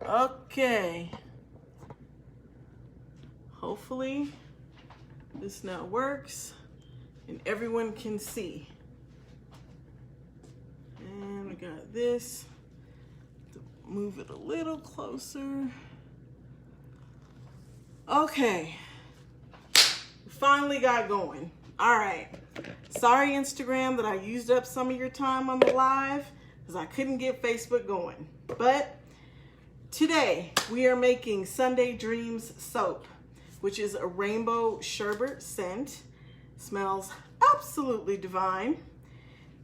Okay. Hopefully this now works and everyone can see. And we got this. Move it a little closer. Okay. Finally got going. All right. Sorry, Instagram, that I used up some of your time on the live because I couldn't get Facebook going. But today we are making SUNDAE Dreams soap, which is a Rainbow Sherbet scent. Smells absolutely divine.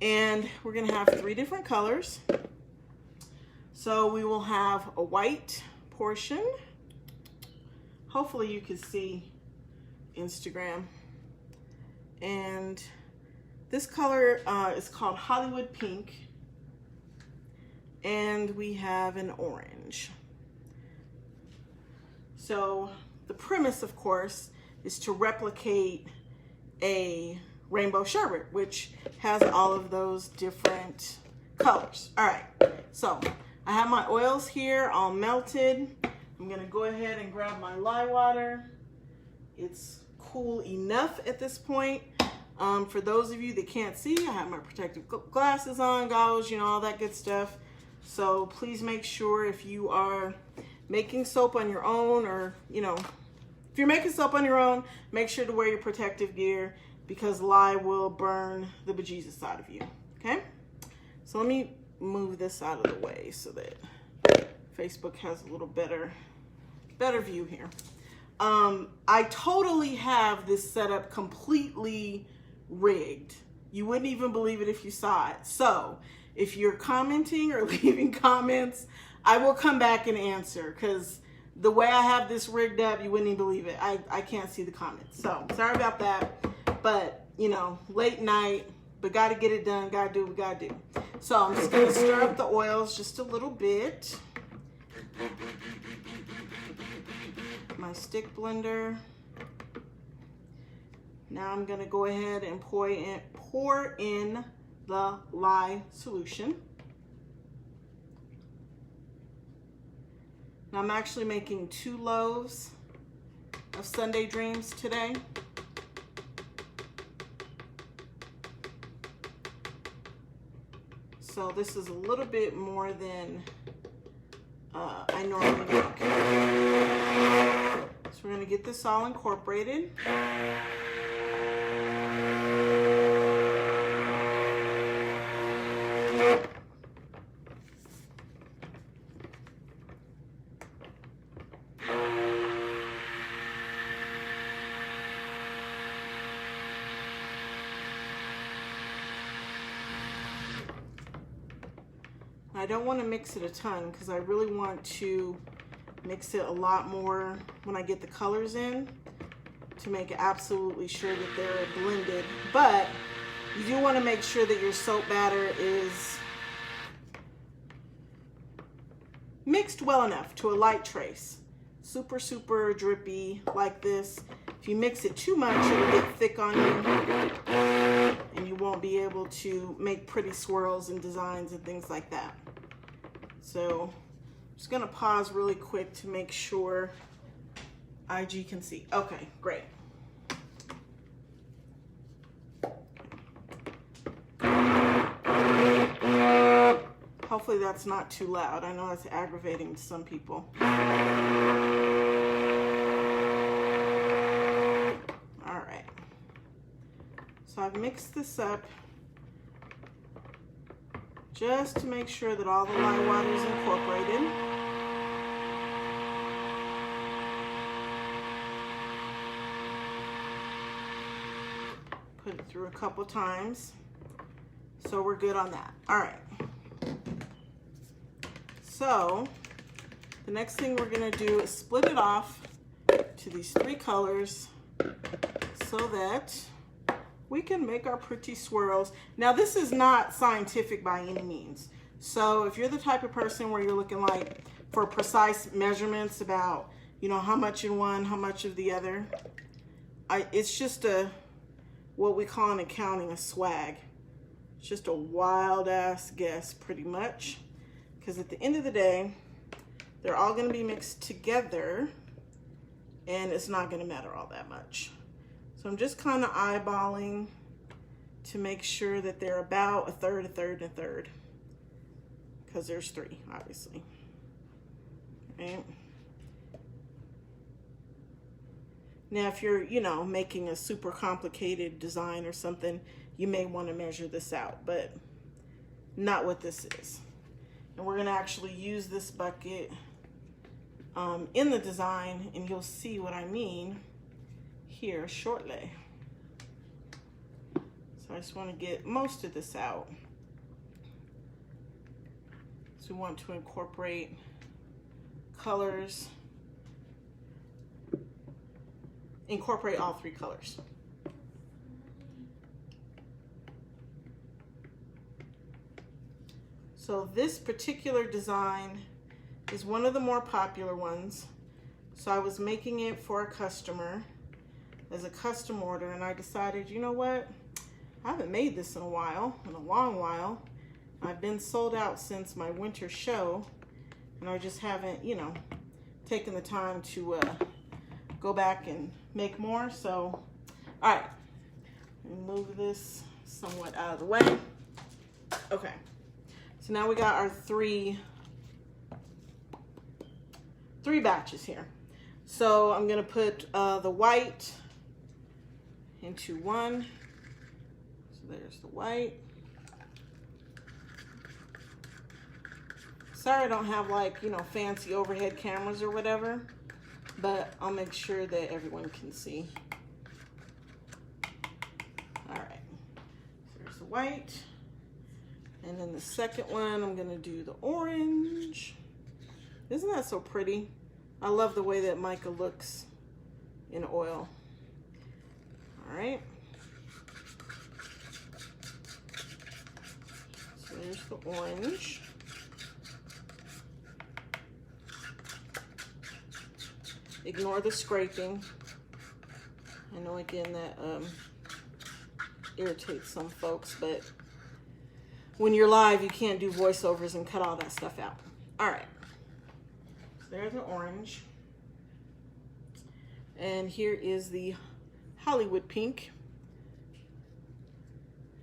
And we're going to have 3 different colors. So we will have a white portion. Hopefully you can see Instagram. And this color is called Hollywood Pink. And we have an orange. So the premise, of course, is to replicate a Rainbow Sherbet, which has all of those different colors. All right, so I have my oils here all melted. I'm gonna go ahead and grab my lye water. It's cool enough at this point. For those of you that can't see, I have my protective glasses on, goggles, you know, all that good stuff. So please make sure if you are making soap on your own, or, you know, if you're making soap on your own, make sure to wear your protective gear because lye will burn the bejesus out of you, okay? So let me move this out of the way so that Facebook has a little better view here. I totally have this setup completely rigged. You wouldn't even believe it if you saw it. So if you're commenting or leaving comments, I will come back and answer because the way I have this rigged up, you wouldn't even believe it. I can't see the comments. So sorry about that. But, you know, late night, but got to get it done. Got to do what we got to do. So I'm just going to stir up the oils just a little bit. My stick blender. Now I'm going to go ahead and pour in the lye solution. Now I'm actually making 2 loaves of SUNDAE Dreams today. So this is a little bit more than I normally make. So we're going to get this all incorporated. I don't want to mix it a ton because I really want to mix it a lot more when I get the colors in to make absolutely sure that they're blended. But you do want to make sure that your soap batter is mixed well enough to a light trace. Super, super drippy like this. If you mix it too much, it'll get thick on you and you won't be able to make pretty swirls and designs and things like that. So I'm just gonna pause really quick to make sure IG can see. Okay, great. Hopefully that's not too loud. I know that's aggravating to some people. All right. So I've mixed this up just to make sure that all the lye water is incorporated. Put it through a couple times. So we're good on that. All right. So the next thing we're gonna do is split it off to these 3 colors so that we can make our pretty swirls. Now this is not scientific by any means. So if you're the type of person where you're looking like for precise measurements about, you know, how much in one, how much of the other, it's just what we call in accounting a swag. It's just a wild ass guess pretty much. Because at the end of the day, they're all gonna be mixed together and it's not gonna matter all that much. So I'm just kind of eyeballing to make sure that they're about a third, a third, and a third, because there's 3, obviously. Right. Now, if you're, you know, making a super complicated design or something, you may want to measure this out, but not what this is. And we're going to actually use this bucket in the design, and you'll see what I mean here shortly. So I just want to get most of this out. So we want to incorporate colors, incorporate all 3 colors. So this particular design is one of the more popular ones. So I was making it for a customer as a custom order, and I decided, you know what? I haven't made this in a while, in a long while. I've been sold out since my winter show, and I just haven't, you know, taken the time to go back and make more. So, all right, move this somewhat out of the way. Okay, so now we got our three batches here. So I'm gonna put the white into one. So there's the white. Sorry I don't have, like, you know, fancy overhead cameras or whatever, but I'll make sure that everyone can see. All right, so there's the white. And then the second one, I'm gonna do the orange. Isn't that so pretty? I love the way that mica looks in oil. All right. So there's the orange. Ignore the scraping. I know, again, that irritates some folks, but when you're live, you can't do voiceovers and cut all that stuff out. All right, so there's the orange. And here is the Hollywood pink.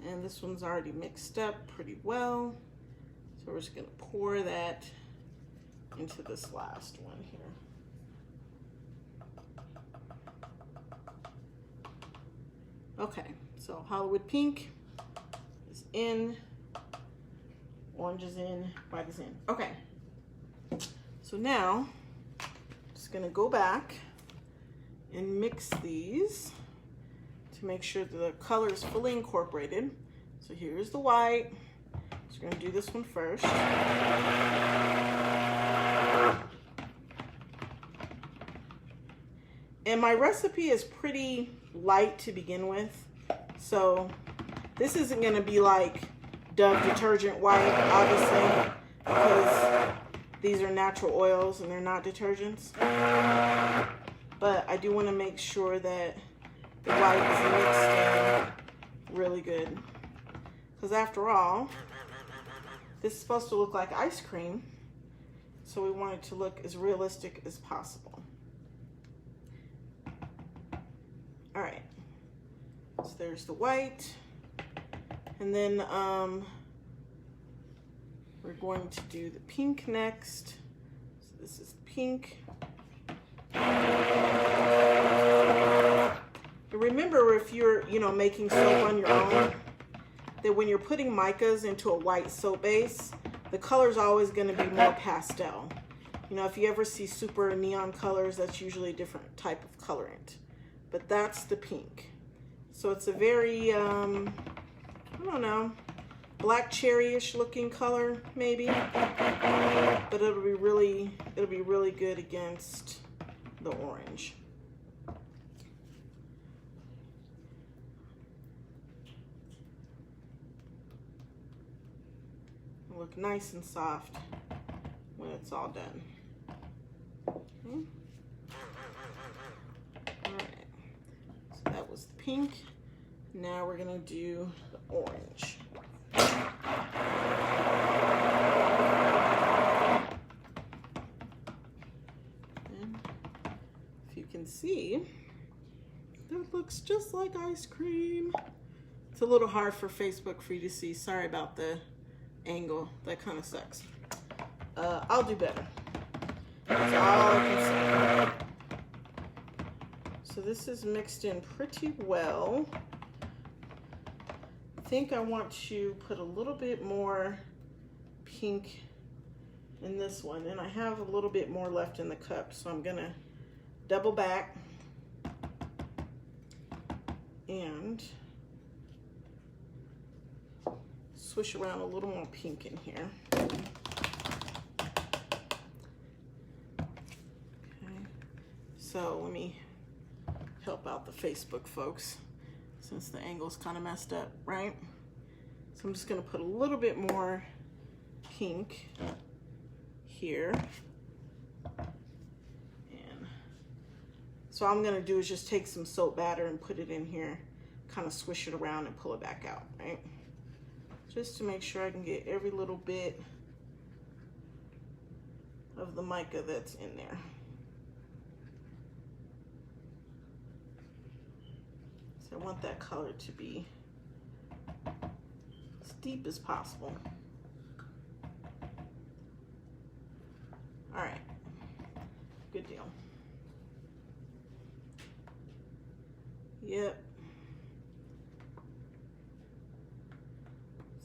And this one's already mixed up pretty well. So we're just gonna pour that into this last one here. Okay, so Hollywood pink is in, orange is in, white is in. Okay, so now I'm just gonna go back and mix these to make sure that the color is fully incorporated. So here's the white. Just gonna do this one first. And my recipe is pretty light to begin with, so this isn't going to be like Dove detergent white, obviously, because these are natural oils and they're not detergents. But I do want to make sure that the white is mixed in really good, because after all, this is supposed to look like ice cream, so we want it to look as realistic as possible. All right, so there's the white, and then we're going to do the pink next. So this is pink. And remember, if you're, you know, making soap on your own, that when you're putting micas into a white soap base, the color's always going to be more pastel. You know, if you ever see super neon colors, that's usually a different type of colorant. But that's the pink. So it's a very, I don't know, black cherry-ish looking color, maybe. But it'll be really good against the orange. It'll look nice and soft when it's all done. Okay. That was the pink. Now we're gonna do the orange. can see, that looks just like ice cream. It's a little hard for Facebook for you to see. Sorry about the angle. That kind of sucks. I'll do better. That's all I can say. So this is mixed in pretty well. I think I want to put a little bit more pink in this one, and I have a little bit more left in the cup, so I'm gonna double back and swish around a little more pink in here. Okay, so let me help out the Facebook folks since the angle's kind of messed up, right? So I'm just gonna put a little bit more pink here. And so all I'm gonna do is just take some soap batter and put it in here, kind of swish it around and pull it back out, right? Just to make sure I can get every little bit of the mica that's in there. So I want that color to be as deep as possible. All right, good deal. Yep.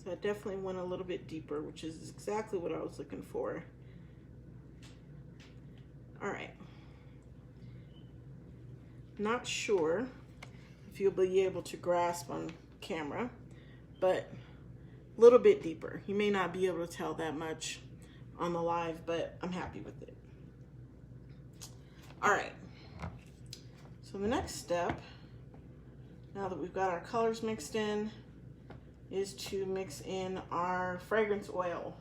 So I definitely went a little bit deeper, which is exactly what I was looking for. All right. Not sure if you'll be able to grasp on camera, but a little bit deeper. You may not be able to tell that much on the live, but I'm happy with it. All right, so the next step, now that we've got our colors mixed in, is to mix in our fragrance oil.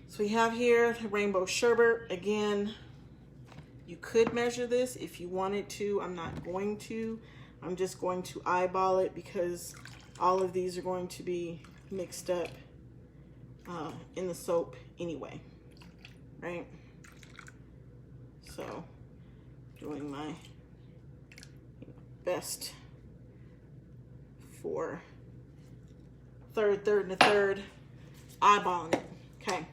So we have here the Rainbow Sherbet. Again, you could measure this if you wanted to. I'm not going to. I'm just going to eyeball it because all of these are going to be mixed up in the soap anyway, right? So doing my best for third, and a third, eyeballing it. Okay.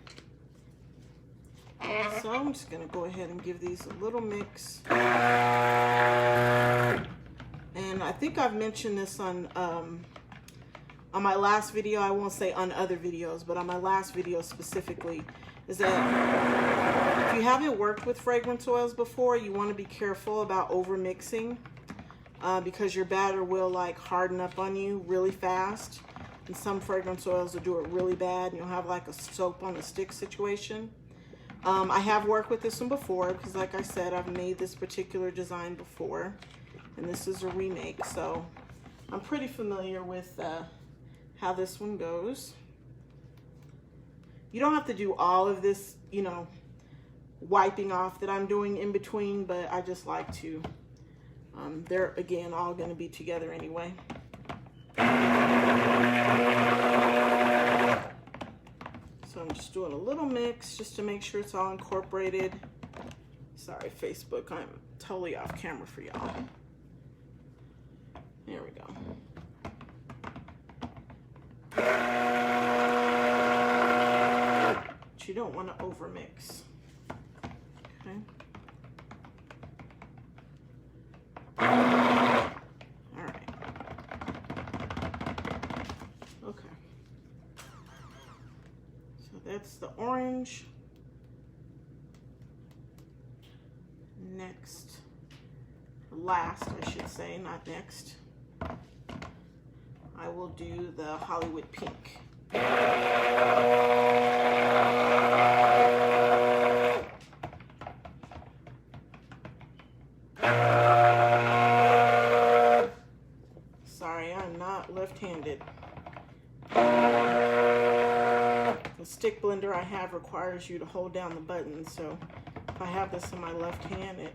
So I'm just gonna go ahead and give these a little mix. And I think I've mentioned this on my last video. I won't say on other videos, but on my last video specifically, is that if you haven't worked with fragrance oils before, you want to be careful about over mixing because your batter will like harden up on you really fast. And some fragrance oils will do it really bad, and you'll have like a soap on a stick situation. I have worked with this one before because, like I said, I've made this particular design before, and this is a remake, so I'm pretty familiar with how this one goes. You don't have to do all of this, you know, wiping off that I'm doing in between, but I just like to. They're, again, all going to be together anyway. So I'm just doing a little mix just to make sure it's all incorporated. Sorry, Facebook, I'm totally off camera for y'all. There we go. But you don't want to overmix. Okay. All right. Okay. So that's the orange. Next, last, I should say, not next, I will do the Hollywood pink. Sorry, I'm not left-handed. The stick blender I have requires you to hold down the button, so if I have this in my left hand, it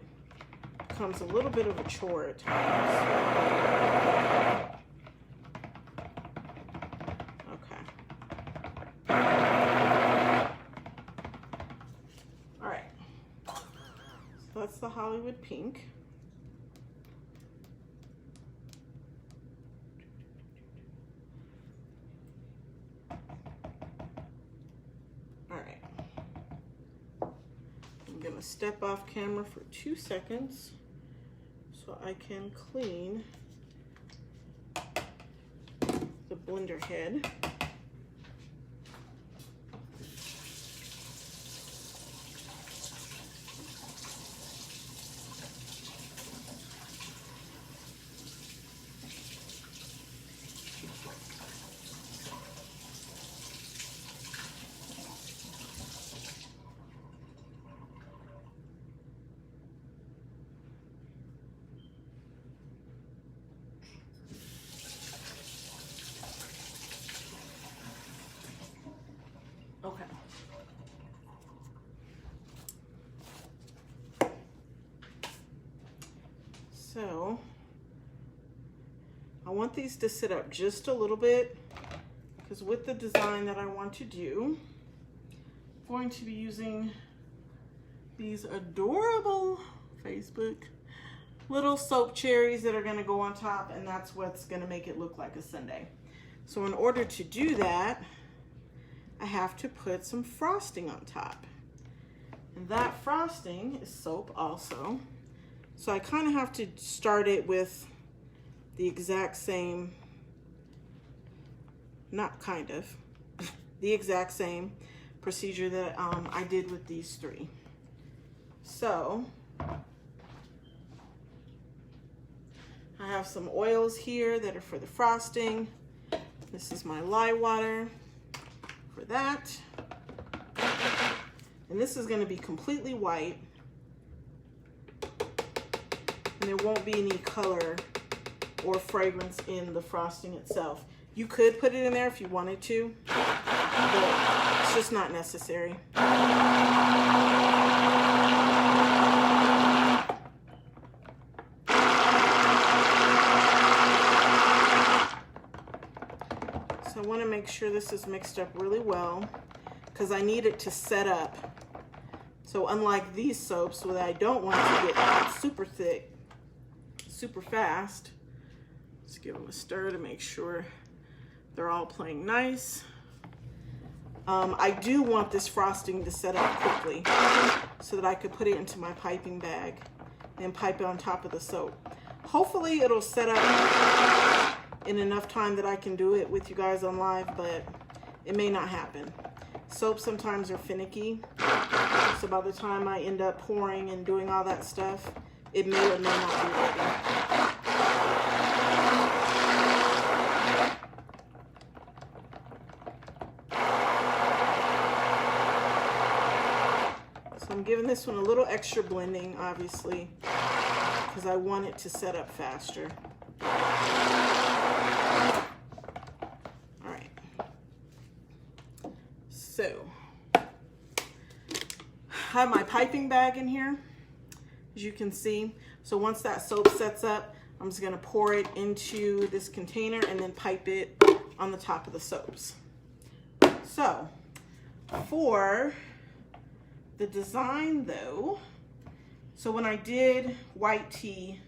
becomes a little bit of a chore at times. Okay. All right. So that's the Hollywood pink. All right. I'm gonna step off camera for 2 seconds so I can clean the blender head. Okay. So I want these to sit up just a little bit because with the design that I want to do, I'm going to be using these adorable Facebook little soap cherries that are going to go on top, and that's what's going to make it look like a sundae. So in order to do that, I have to put some frosting on top. And that frosting is soap also. So I kind of have to start it with the exact same, not kind of, the exact same procedure that I did with these three. So I have some oils here that are for the frosting. This is my lye water for that. And this is going to be completely white. And there won't be any color or fragrance in the frosting itself. You could put it in there if you wanted to, but it's just not necessary. So I want to make sure this is mixed up really well because I need it to set up. So unlike these soaps, where I don't want it to get super thick, super fast, let's give them a stir to make sure they're all playing nice. I do want this frosting to set up quickly so that I could put it into my piping bag and pipe it on top of the soap. Hopefully it'll set up in enough time that I can do it with you guys on live, but it may not happen. Soaps sometimes are finicky, so by the time I end up pouring and doing all that stuff, it may or may not be ready. So I'm giving this one a little extra blending, obviously, because I want it to set up faster. So, I have my piping bag in here, as you can see. So once that soap sets up, I'm just gonna pour it into this container and then pipe it on the top of the soaps. So, for the design though, so when I did white tea,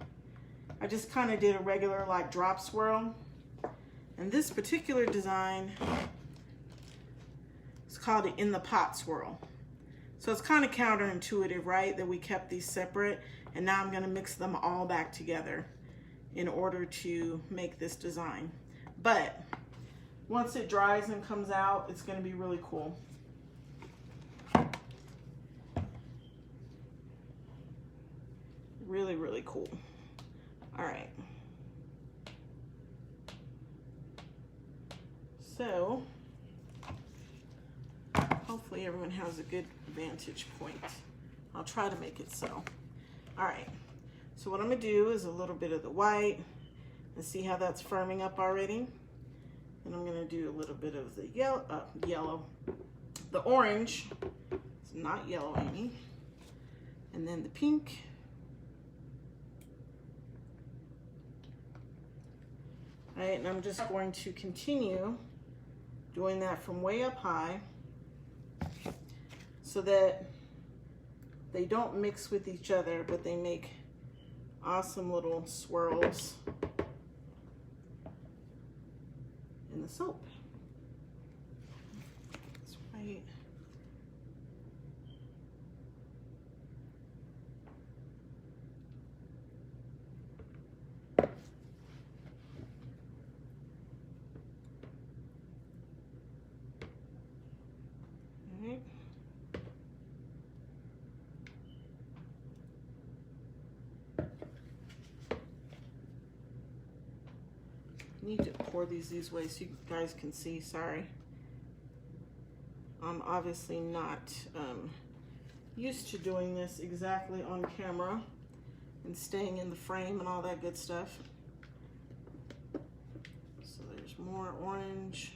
I just kind of did a regular like drop swirl. And this particular design, it's called an in the pot swirl. So it's kind of counterintuitive, right? That we kept these separate and now I'm gonna mix them all back together in order to make this design. But once it dries and comes out, it's gonna be really cool. Really, really cool. All right. So, hopefully everyone has a good vantage point. I'll try to make it so. All right, so what I'm gonna do is a little bit of the white and see how that's firming up already. And I'm gonna do a little bit of the yellow, the orange, it's not yellow, Amy. And then the pink. All right, and I'm just going to continue doing that from way up high so that They don't mix with each other, but they make awesome little swirls in the soap. That's right. Need to pour these ways so you guys can see. Sorry, I'm obviously not used to doing this exactly on camera and staying in the frame and all that good stuff. So there's more orange.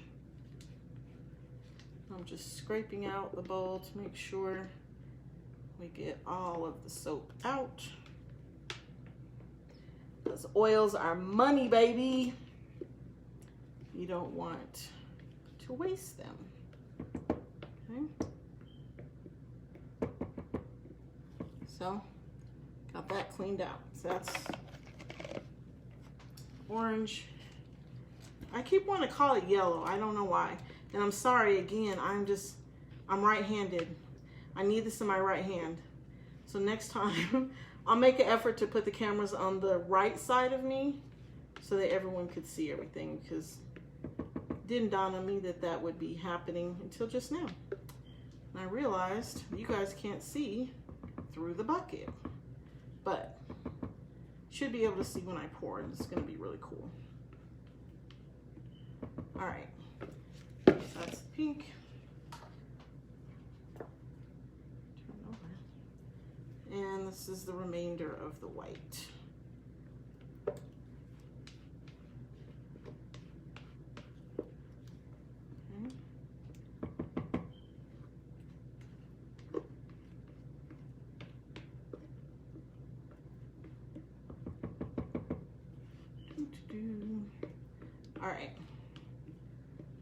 I'm just scraping out the bowl to make sure we get all of the soap out. Those oils are money, baby. You don't want to waste them. Okay. So, got that cleaned out. So that's orange. I keep wanting to call it yellow. I don't know why. And I'm sorry again, I'm right-handed. I need this in my right hand. So next time, I'll make an effort to put the cameras on the right side of me so that everyone could see everything, because it didn't dawn on me that that would be happening until just now. And I realized you guys can't see through the bucket, but should be able to see when I pour, and it's gonna be really cool. All right, so that's the pink. Turn over. And this is the remainder of the white. All right,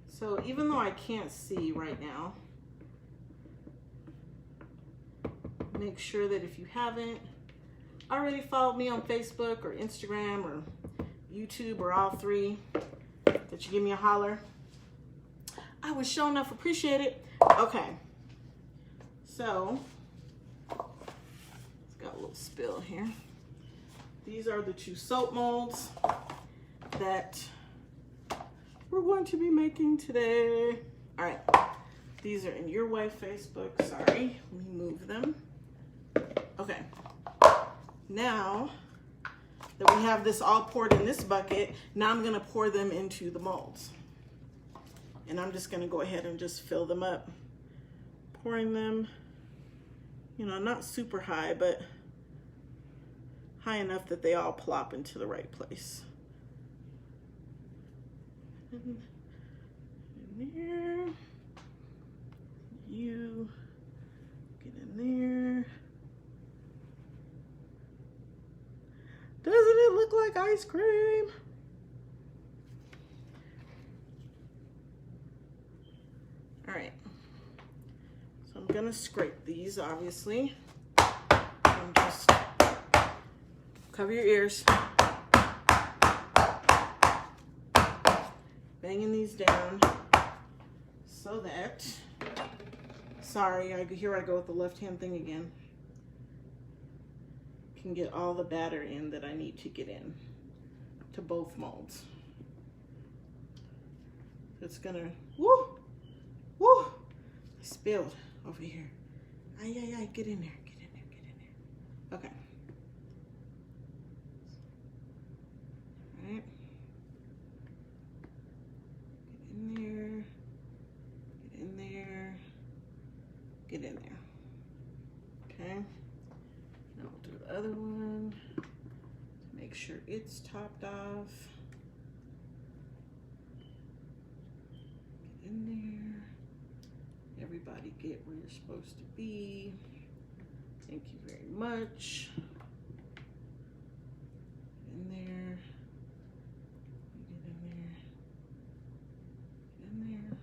so even though I can't see right now, make sure that if you haven't already followed me on Facebook or Instagram or YouTube or all three, that you give me a holler. I would sure enough appreciate it. Okay, so it's got a little spill here. These are the two soap molds that we're going to be making today. All right, these are in your way, Facebook. Sorry, let me move them. Okay, now that we have this all poured in this bucket, now I'm gonna pour them into the molds. And I'm just gonna go ahead and just fill them up. Pouring them, you know, not super high, but high enough that they all plop into the right place. In there, you get in there. Doesn't it look like ice cream? All right, so I'm gonna scrape these, obviously. And just cover your ears. Banging these down so that, sorry, here I go with the left hand thing again, can get all the batter in that I need to get in to both molds. It's gonna, woo, I spilled over here. Ay, get in there, get in there. Okay. All right. Get in there. Okay. Now we'll do the other one to make sure it's topped off. Get in there. Everybody get where you're supposed to be. Thank you very much. Get in there. Get in there. Get in there.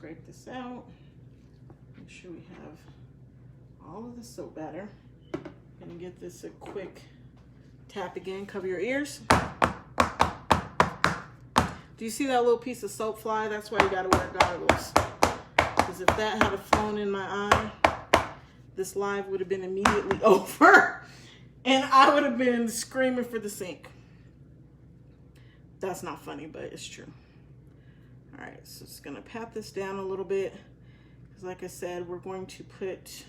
scrape this out. Make sure we have all of the soap batter. Gonna get this a quick tap again. Cover your ears. Do you see that little piece of soap fly? That's why you gotta wear goggles. Because if that had flown in my eye, this live would have been immediately over. And I would have been screaming for the sink. That's not funny, but it's true. All right, so it's gonna pat this down a little bit. Because like I said, we're going to put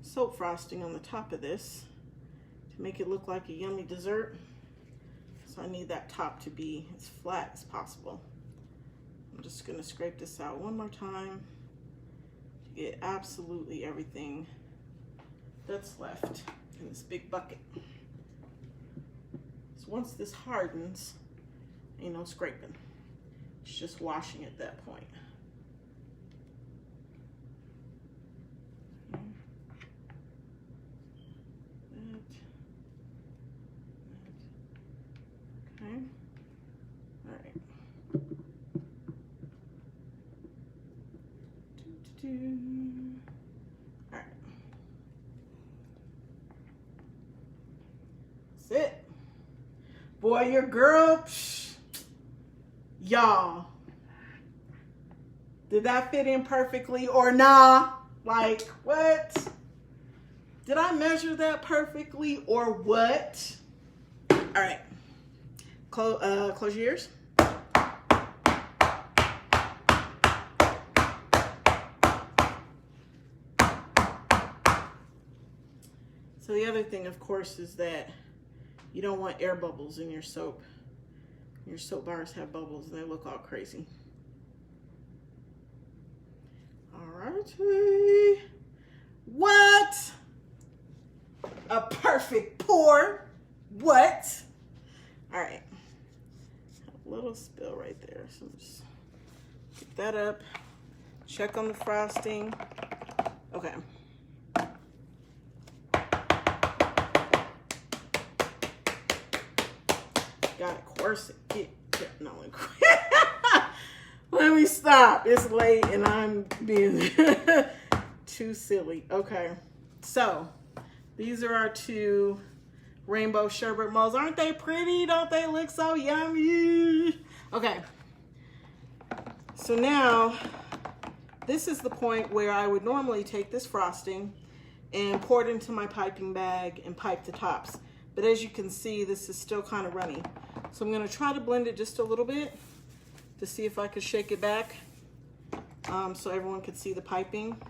soap frosting on the top of this to make it look like a yummy dessert. So I need that top to be as flat as possible. I'm just gonna scrape this out one more time to get absolutely everything that's left in this big bucket. So once this hardens, ain't no scraping. It's just washing at that point. Okay. All right. All right. That's it. Boy, your girl, y'all. Did that fit in perfectly or nah? Like, what? Did I measure that perfectly or what? All right. Close your ears. So the other thing, of course, is that you don't want air bubbles in your soap. Your soap bars have bubbles and they look all crazy. All right. What? A perfect pour. What? All right. A little spill right there. So just pick that up. Check on the frosting. Okay. Gotta course it. No, let me stop. It's late and I'm being too silly. Okay. So these are our two Rainbow Sherbet molds. Aren't they pretty? Don't they look so yummy? Okay. So now, this is the point where I would normally take this frosting and pour it into my piping bag and pipe the tops. But as you can see, this is still kind of runny. So I'm gonna try to blend it just a little bit to see if I could shake it back so everyone could see the piping,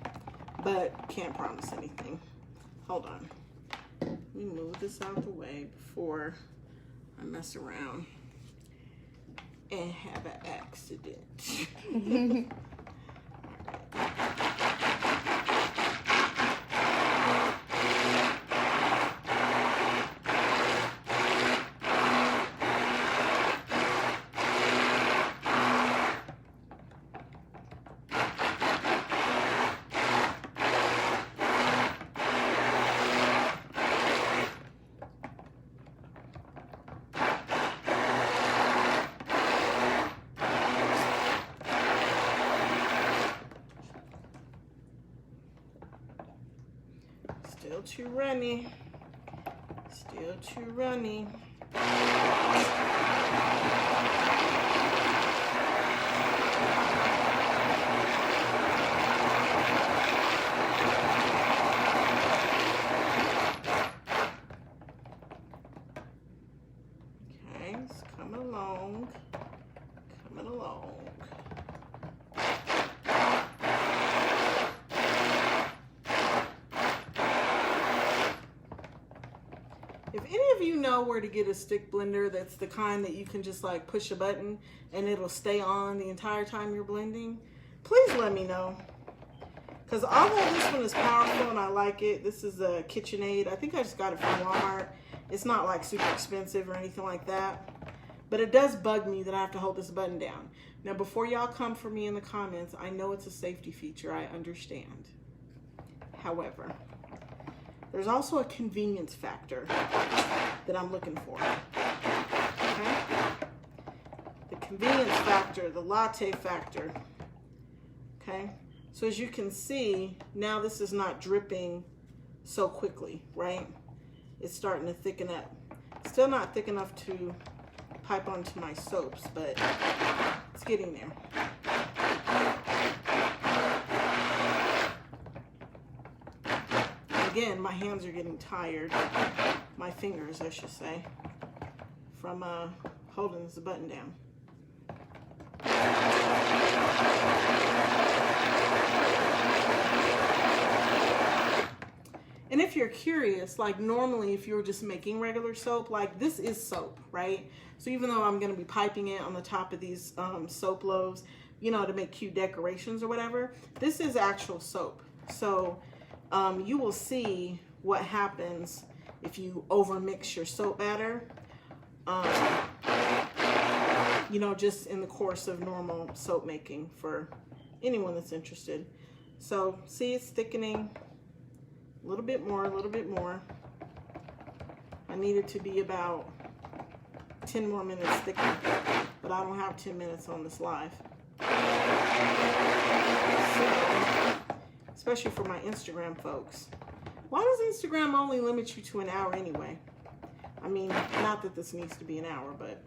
but can't promise anything. Hold on. Let me move this out the way before I mess around and have an accident. Still too runny. Still too runny. Okay, it's coming along. Coming along. If any of you know where to get a stick blender that's the kind that you can just like push a button and it'll stay on the entire time you're blending, please let me know. Because although this one is powerful and I like it, this is a KitchenAid. I think I just got it from Walmart. It's not like super expensive or anything like that. But it does bug me that I have to hold this button down. Now before y'all come for me in the comments, I know it's a safety feature, I understand. However, there's also a convenience factor that I'm looking for. Okay? The convenience factor, the latte factor. Okay, so as you can see, now this is not dripping so quickly, right? It's starting to thicken up. Still not thick enough to pipe onto my soaps, but it's getting there. Again, my hands are getting tired, my fingers, I should say, from holding this button down. And if you're curious, like normally if you were just making regular soap, like this is soap, right? So even though I'm gonna be piping it on the top of these soap loaves, you know, to make cute decorations or whatever, this is actual soap. So you will see what happens if you overmix your soap batter, you know, just in the course of normal soap making for anyone that's interested. So see, it's thickening. A little bit more, a little bit more. I need it to be about 10 more minutes thicker, but I don't have 10 minutes on this live. So, especially for my Instagram folks. Why does Instagram only limit you to an hour anyway? I mean, not that this needs to be an hour, but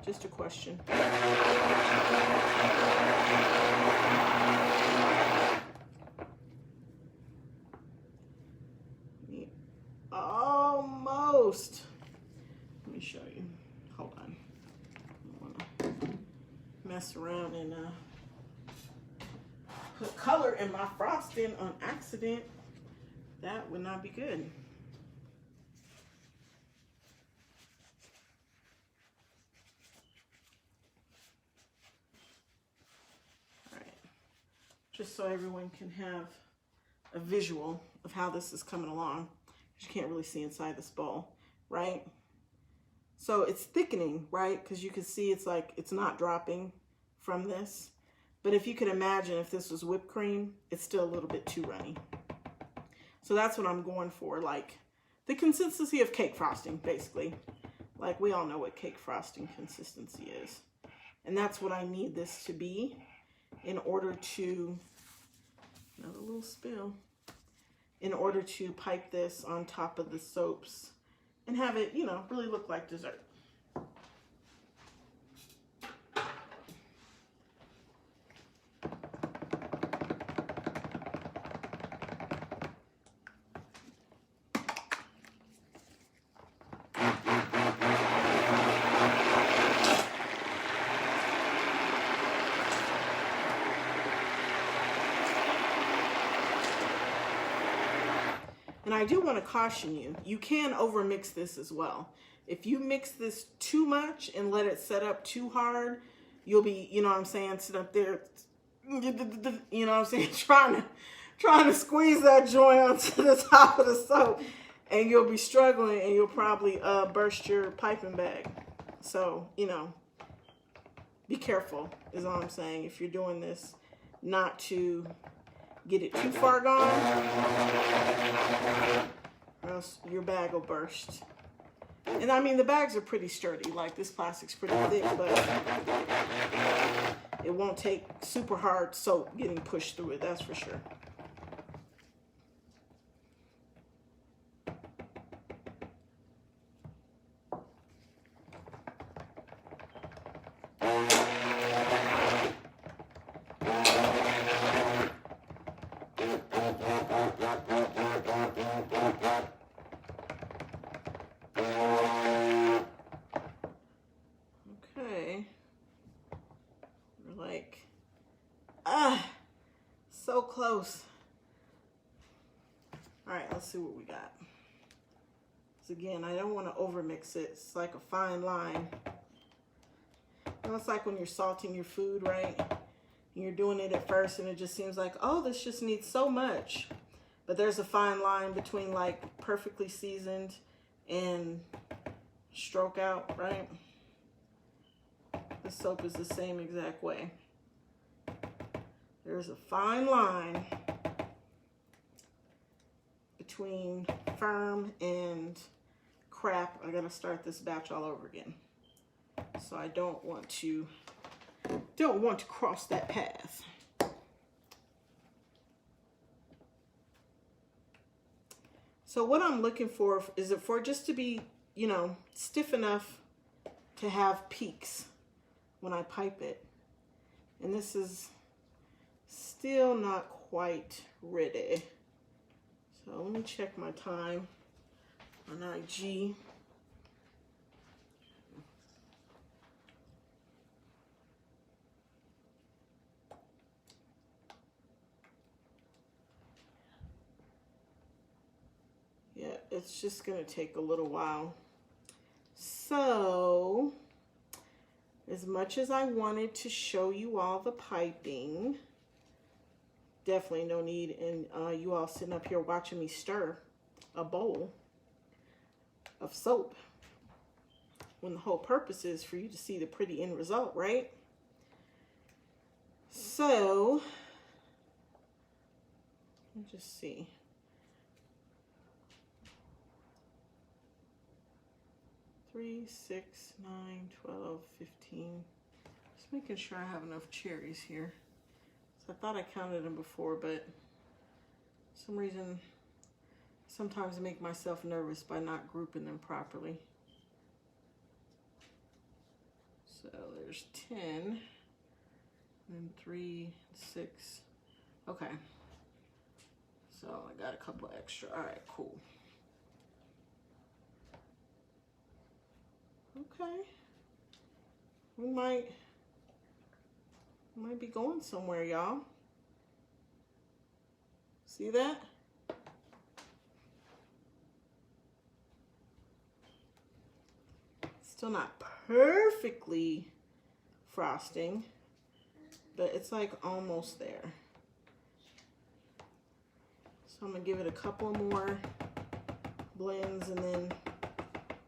just a question. Almost. Let me show you. Hold on. I don't want to mess around and put color in my frosting on accident. That would not be good. All right. Just so everyone can have a visual of how this is coming along. You can't really see inside this bowl, right? So it's thickening, right? Because you can see it's like, it's not dropping from this. But if you could imagine if this was whipped cream, it's still a little bit too runny. So that's what I'm going for, like the consistency of cake frosting, basically. Like we all know what cake frosting consistency is. And that's what I need this to be in order to, another little spill, in order to pipe this on top of the soaps and have it, you know, really look like dessert. And I do want to caution you, you can overmix this as well. If you mix this too much and let it set up too hard, you'll be, you know what I'm saying, sit up there, you know what I'm saying, trying to squeeze that joint onto the top of the soap, and you'll be struggling and you'll probably burst your piping bag. So, you know, be careful is all I'm saying if you're doing this, not to get it too far gone, or else your bag will burst. And I mean, the bags are pretty sturdy, like this plastic's pretty thick, but it won't take super hard soap getting pushed through it, that's for sure. So close. All right, let's see what we got. So again, I don't want to overmix it. It's like a fine line. You know, it's like when you're salting your food, right? And you're doing it at first and it just seems like, oh, this just needs so much. But there's a fine line between like perfectly seasoned and stroke out, right? The soap is the same exact way. There's a fine line between firm and crap. I gotta start this batch all over again. So I don't want to cross that path. So what I'm looking for is it for just to be, you know, stiff enough to have peaks when I pipe it. And this is still not quite ready. So let me check my time on IG. Yeah, it's just gonna take a little while. So, as much as I wanted to show you all the piping, definitely no need in you all sitting up here watching me stir a bowl of soap when the whole purpose is for you to see the pretty end result, right? So, let me just see. Three, 6, 9, 12, 15. Just making sure I have enough cherries here. So I thought I counted them before, but for some reason, sometimes I make myself nervous by not grouping them properly. So there's 10, and 3, 6. Okay. So I got a couple extra. All right, cool. Okay, we might be going somewhere, y'all. See that? Still not perfectly frosting, but it's like almost there. So I'm gonna give it a couple more blends, and then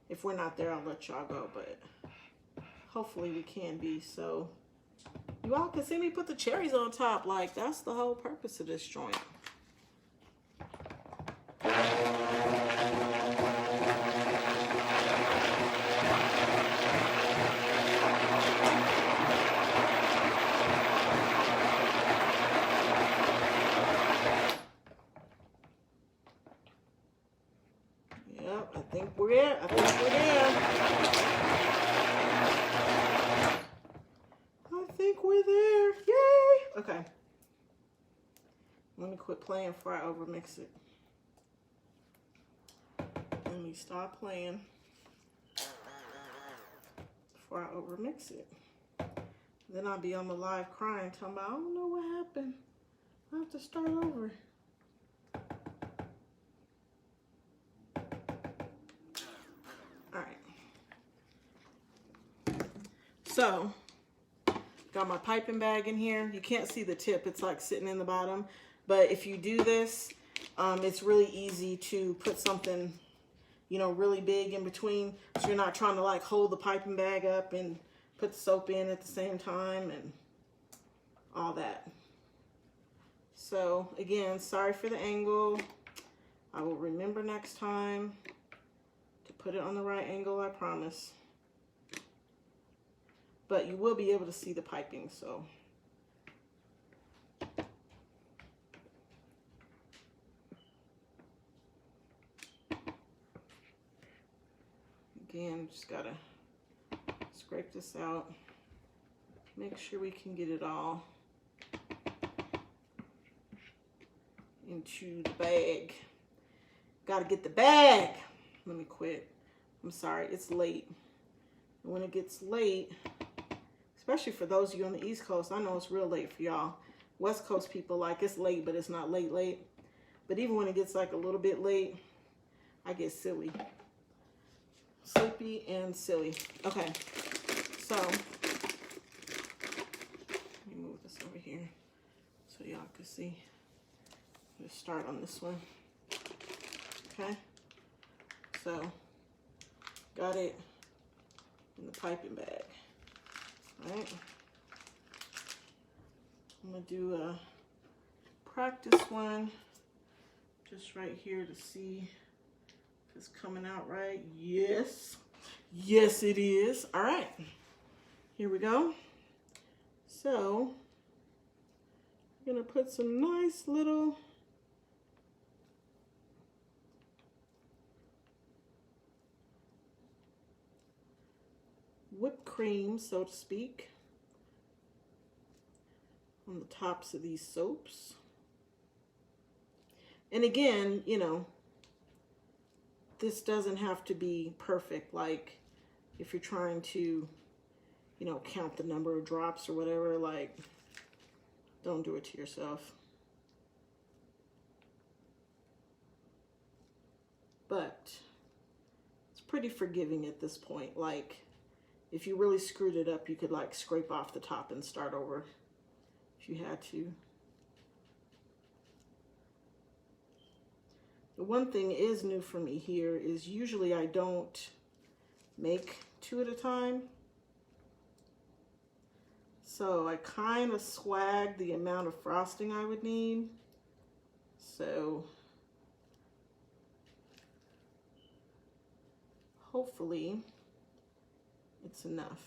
if we're not there, I'll let y'all go, but hopefully we can be. So you all can see me put the cherries on top. Like, that's the whole purpose of this joint. Yep, I think we're there. I think we're there. I think we're there. Yay! Okay. Let me quit playing before I overmix it. Let me stop playing before I overmix it. Then I'll be on the live crying, talking about, I don't know what happened. I have to start over. So, got my piping bag in here. You can't see the tip, it's like sitting in the bottom. But if you do this, it's really easy to put something, you know, really big in between. So you're not trying to like hold the piping bag up and put the soap in at the same time and all that. So again, sorry for the angle. I will remember next time to put it on the right angle, I promise. But you will be able to see the piping, so. Again, just gotta scrape this out. Make sure we can get it all into the bag. Gotta get the bag. Let me quit. I'm sorry, it's late. And when it gets late, especially for those of you on the East Coast, I know it's real late for y'all. West Coast people, like, it's late, but it's not late. But even when it gets like a little bit late, I get silly. Sleepy and silly. Okay, so let me move this over here so y'all can see. Let's start on this one. Okay, so got it in the piping bag. All right, I'm gonna do a practice one just right here to see if it's coming out right. Yes, yes it is. All right, Here we go. So I'm gonna put some nice little whipped cream, so to speak, on the tops of these soaps. And again, you know, this doesn't have to be perfect. Like if you're trying to, you know, count the number of drops or whatever, like, don't do it to yourself. But it's pretty forgiving at this point. Like, if you really screwed it up, you could like scrape off the top and start over if you had to. The one thing is new for me here is usually I don't make 2 at a time. So I kind of swagged the amount of frosting I would need. So hopefully it's enough.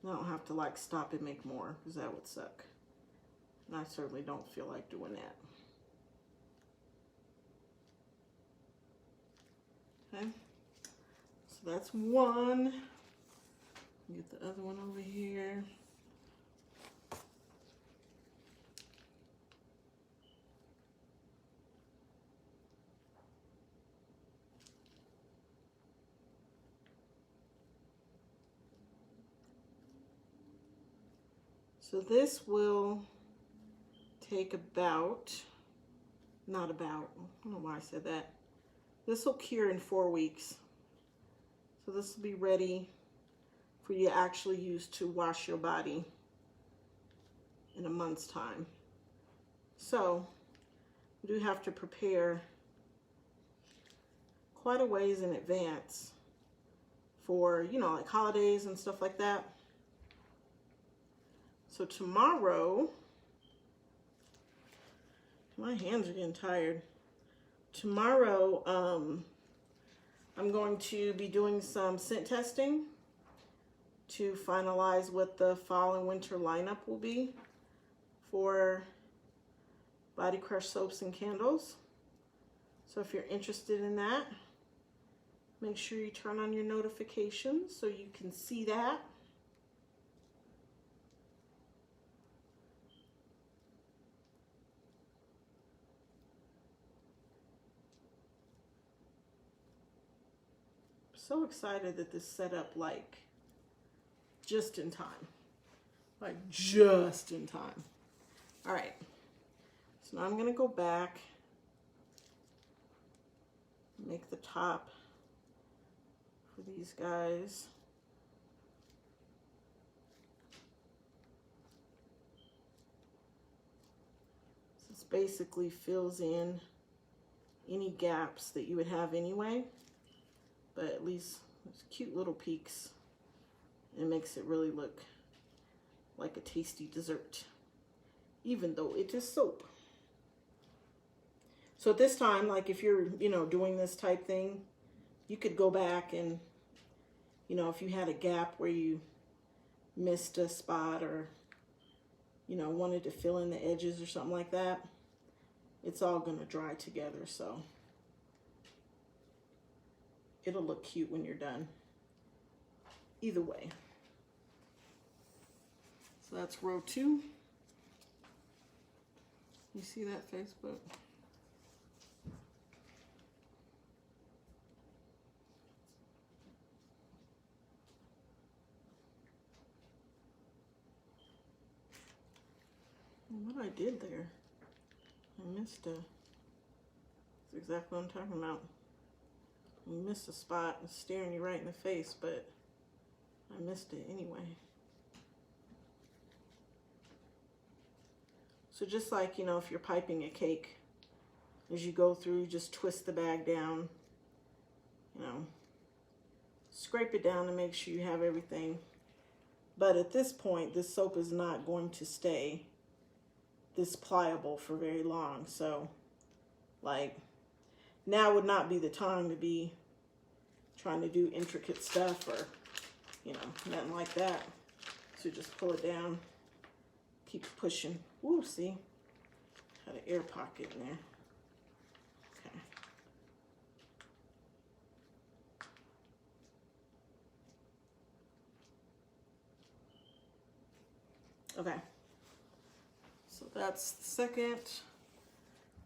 I don't have to like stop and make more because that would suck. And I certainly don't feel like doing that. Okay, so that's one. Get the other one over here. So this will take about, not about, I don't know why I said that. This will cure in 4 weeks. So this will be ready for you to actually use to wash your body in a month's time. So we do have to prepare quite a ways in advance for, you know, like holidays and stuff like that. So tomorrow, my hands are getting tired. Tomorrow, I'm going to be doing some scent testing to finalize what the fall and winter lineup will be for Body Crush soaps and candles. So if you're interested in that, make sure you turn on your notifications so you can see that. So excited that this set up like just in time. Like just in time. All right. So now I'm going to go back, make the top for these guys. This basically fills in any gaps that you would have anyway. But at least there's cute little peaks. It makes it really look like a tasty dessert, even though it is soap. So at this time, like if you're, you know, doing this type thing, you could go back and, you know, if you had a gap where you missed a spot or, you know, wanted to fill in the edges or something like that, it's all gonna dry together, so it'll look cute when you're done. Either way. So that's row 2. You see that, Facebook? What I did there, I missed a, that's exactly what I'm talking about. You missed a spot, it's staring you right in the face, but I missed it anyway. So just like, you know, if you're piping a cake, as you go through, just twist the bag down, you know, scrape it down to make sure you have everything. But at this point, this soap is not going to stay this pliable for very long. So, like, now would not be the time to be trying to do intricate stuff or you know, nothing like that. So just pull it down, keep pushing. Ooh, see? Had an air pocket in there. Okay. Okay. So that's the second.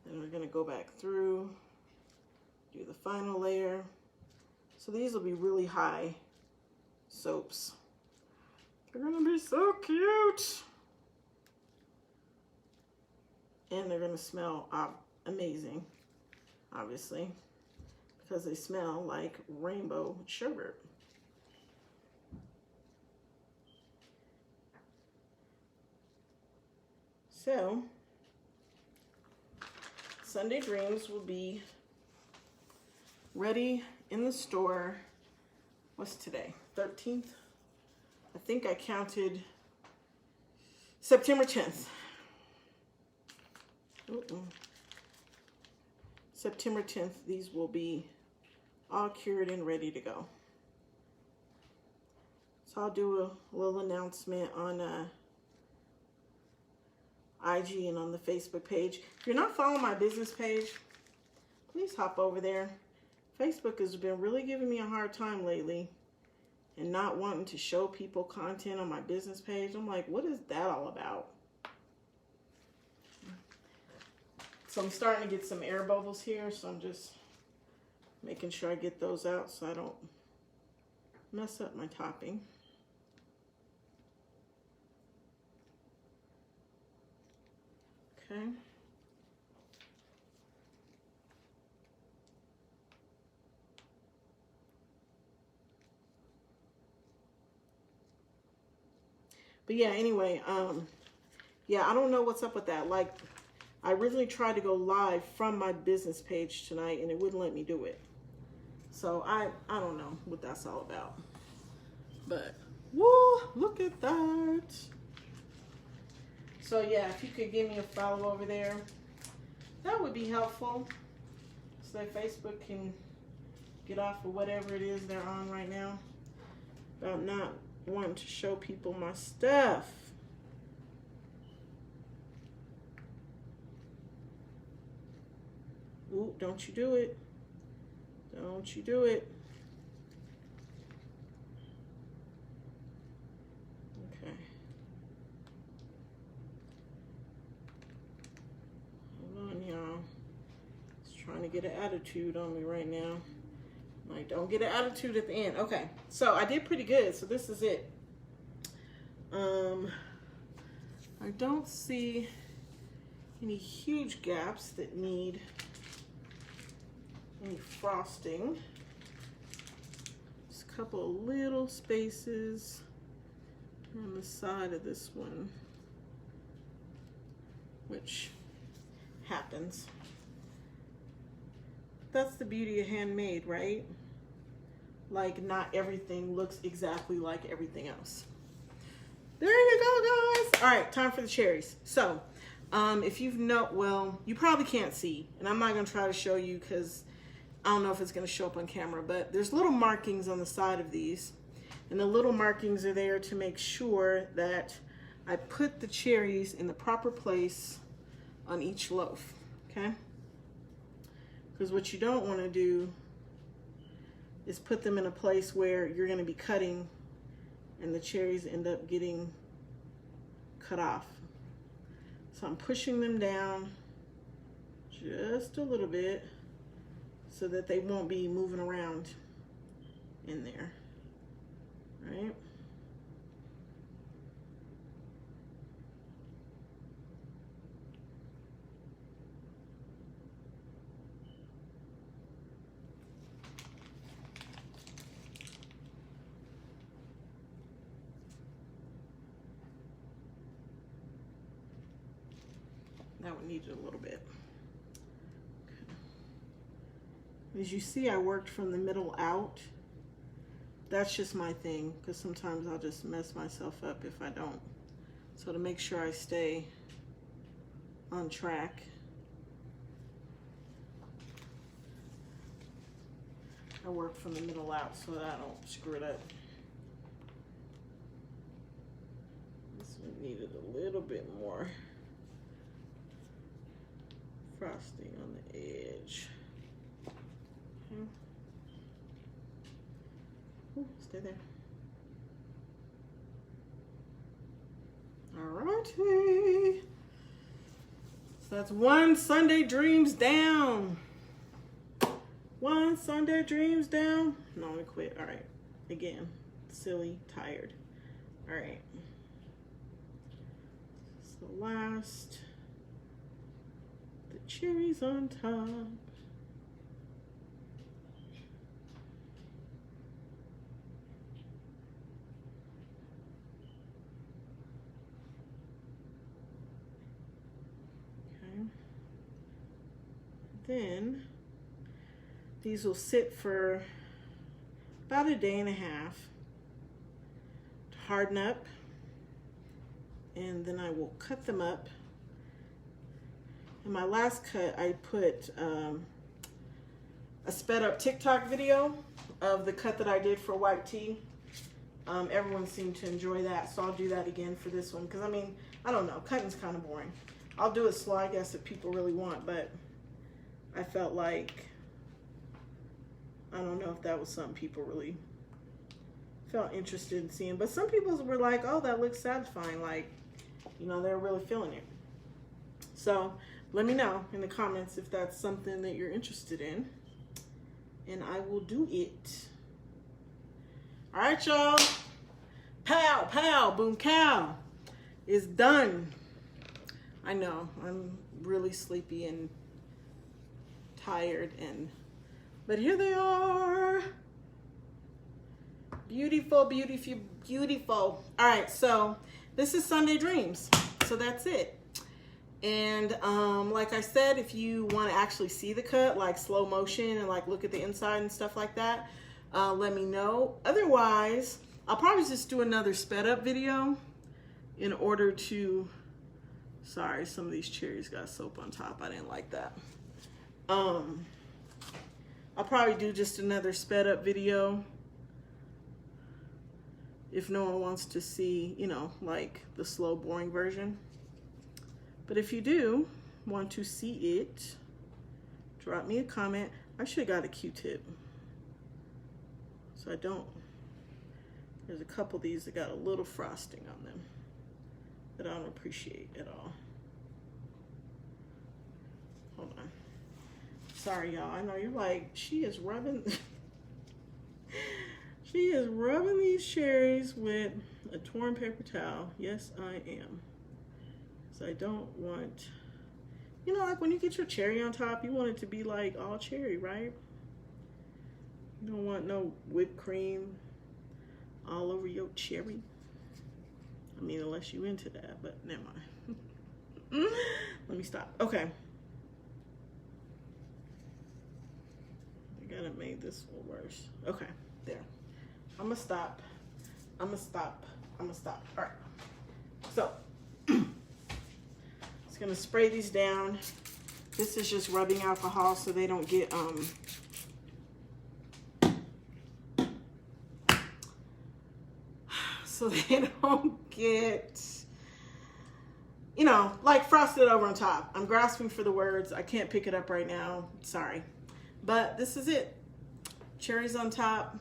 Then we're gonna go back through, do the final layer. So these will be really high soaps. They're gonna be so cute. And they're gonna smell amazing, obviously, because they smell like Rainbow Sherbet. So, SUNDAE Dreams will be ready in the store. What's today? 13th? I think I counted September 10th. September 10th, these will be all cured and ready to go. So I'll do a little announcement on IG and on the Facebook page. If you're not following my business page, please hop over there. Facebook has been really giving me a hard time lately and not wanting to show people content on my business page. I'm like, what is that all about? So I'm starting to get some air bubbles here, so I'm just making sure I get those out so I don't mess up my topping. Okay. But yeah, anyway, yeah, I don't know what's up with that. Like, I originally tried to go live from my business page tonight and it wouldn't let me do it. So I don't know what that's all about. But, whoa, look at that. So yeah, if you could give me a follow over there, that would be helpful. So that Facebook can get off of whatever it is they're on right now about not wanting to show people my stuff. Ooh, don't you do it. Don't you do it. Okay. Hold on, y'all. It's trying to get an attitude on me right now. Like, don't get an attitude at the end. Okay, so I did pretty good. So this is it. I don't see any huge gaps that need any frosting. Just a couple of little spaces on the side of this one, which happens. That's the beauty of handmade, right? Like, not everything looks exactly like everything else. There you go, guys. All right, time for the cherries. So, if you've well, you probably can't see, and I'm not gonna try to show you because I don't know if it's gonna show up on camera, but there's little markings on the side of these, and the little markings are there to make sure that I put the cherries in the proper place on each loaf, okay? Because what you don't want to do is put them in a place where you're going to be cutting and the cherries end up getting cut off. So I'm pushing them down just a little bit so that they won't be moving around in there, right? That one needed a little bit. Okay. As you see, I worked from the middle out. That's just my thing, because sometimes I'll just mess myself up if I don't. So to make sure I stay on track, I work from the middle out so that I don't screw it up. needed a little bit more frosting on the edge. Okay. Ooh, stay there. Alrighty. So that's one Sunday Dreams down. One Sunday Dreams down. No, I quit. All right. Again. Silly, tired. All right. So last, the cherries on top. Then these will sit for about a day and a half to harden up, and then I will cut them up. In my last cut, I put a sped up TikTok video of the cut that I did for white tea. Everyone seemed to enjoy that, so I'll do that again for this one, because I mean, I don't know, cutting's kind of boring. I'll do it slow, I guess, if people really want, but I felt like, I don't know if that was something people really felt interested in seeing. But some people were like, oh, that looks satisfying. Like, you know, they're really feeling it. So let me know in the comments if that's something that you're interested in. And I will do it. All right, y'all. Pow, pow, boom, cow. It's done. I know, I'm really sleepy and tired, but here they are. Beautiful, beautiful, beautiful. All right, so this is Sunday Dreams. So that's it. And like I said, if you want to actually see the cut, like slow motion and like look at the inside and stuff like that, let me know. Otherwise, I'll probably just do another sped up video in order to, sorry, some of these cherries got soap on top. I didn't like that. I'll probably do just another sped up video if no one wants to see, you know, like the slow, boring version. But if you do want to see it, drop me a comment. I should have got a Q-tip. So I don't, there's a couple of these that got a little frosting on them that I don't appreciate at all. Hold on. Sorry, y'all. I know you're like, she is rubbing she is rubbing these cherries with a torn paper towel. Yes, I am. So I don't want, you know, like when you get your cherry on top, you want it to be like all cherry, right? You don't want no whipped cream all over your cherry. I mean, unless you into that, but never mind. Let me stop. Okay. I gotta make this one worse. Okay, there. I'm gonna stop. I'm gonna stop. I'm gonna stop. All right. So, just gonna spray these down. This is just rubbing alcohol so they don't get so they don't get, you know, like frosted over on top. I'm grasping for the words. I can't pick it up right now. Sorry. But this is it. Cherries on top.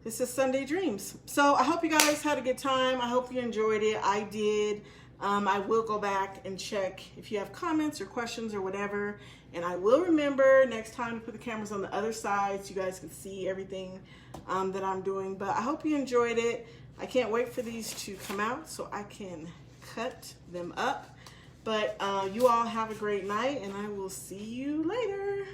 This is Sunday Dreams. So I hope you guys had a good time. I hope you enjoyed it. I did. I will go back and check if you have comments or questions or whatever. And I will remember next time to put the cameras on the other side so you guys can see everything that I'm doing. But I hope you enjoyed it. I can't wait for these to come out so I can cut them up. But you all have a great night, and I will see you later.